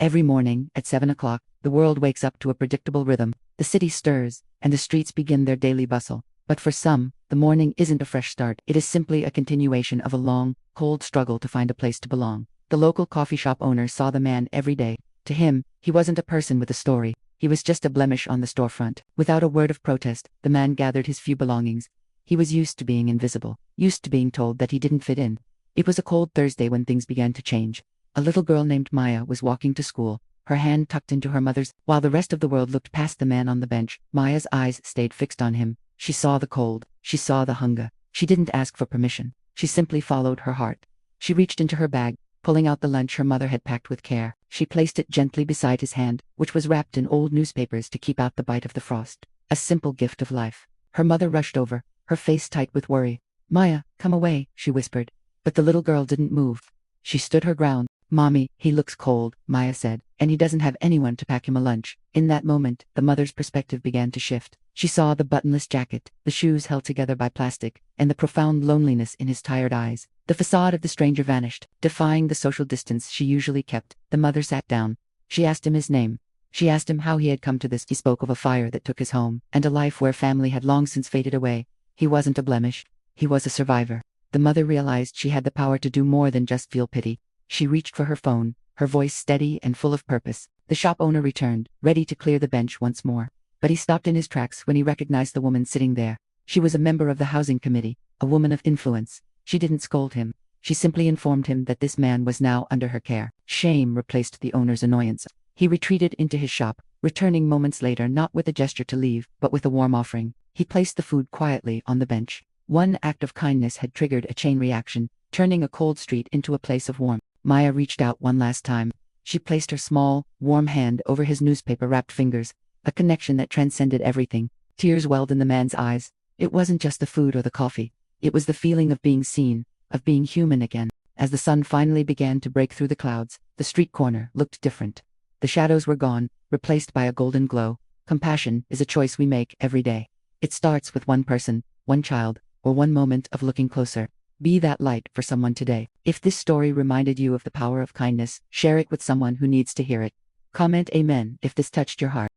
Every morning, at 7 o'clock, the world wakes up to a predictable rhythm. The city stirs, and the streets begin their daily bustle. But for some, the morning isn't a fresh start. It is simply a continuation of a long, cold struggle to find a place to belong. The local coffee shop owner saw the man every day. To him, he wasn't a person with a story. He was just a blemish on the storefront. Without a word of protest, the man gathered his few belongings. He was used to being invisible, used to being told that he didn't fit in. It was a cold Thursday when things began to change. A little girl named Maya was walking to school, her hand tucked into her mother's. While the rest of the world looked past the man on the bench, Maya's eyes stayed fixed on him. She saw the cold, she saw the hunger. She didn't ask for permission. She simply followed her heart. She reached into her bag, pulling out the lunch her mother had packed with care. She placed it gently beside his hand, which was wrapped in old newspapers to keep out the bite of the frost. A simple gift of life. Her mother rushed over, her face tight with worry. "Maya, come away," she whispered. But the little girl didn't move. She stood her ground. "Mommy, he looks cold," Maya said, "and he doesn't have anyone to pack him a lunch." In that moment, the mother's perspective began to shift. She saw the buttonless jacket, the shoes held together by plastic, and the profound loneliness in his tired eyes. The facade of the stranger vanished, defying the social distance she usually kept. The mother sat down. She asked him his name. She asked him how he had come to this. He spoke of a fire that took his home, and a life where family had long since faded away. He wasn't a blemish. He was a survivor. The mother realized she had the power to do more than just feel pity. She reached for her phone, her voice steady and full of purpose. The shop owner returned, ready to clear the bench once more. But he stopped in his tracks when he recognized the woman sitting there. She was a member of the housing committee, a woman of influence. She didn't scold him. She simply informed him that this man was now under her care. Shame replaced the owner's annoyance. He retreated into his shop, returning moments later not with a gesture to leave, but with a warm offering. He placed the food quietly on the bench. One act of kindness had triggered a chain reaction, turning a cold street into a place of warmth. Maya reached out one last time. She placed her small, warm hand over his newspaper-wrapped fingers, a connection that transcended everything. Tears welled in the man's eyes. It wasn't just the food or the coffee. It was the feeling of being seen, of being human again. As the sun finally began to break through the clouds, the street corner looked different. The shadows were gone, replaced by a golden glow. Compassion is a choice we make every day. It starts with one person, one child, or one moment of looking closer. Be that light for someone today. If this story reminded you of the power of kindness, share it with someone who needs to hear it. Comment Amen if this touched your heart.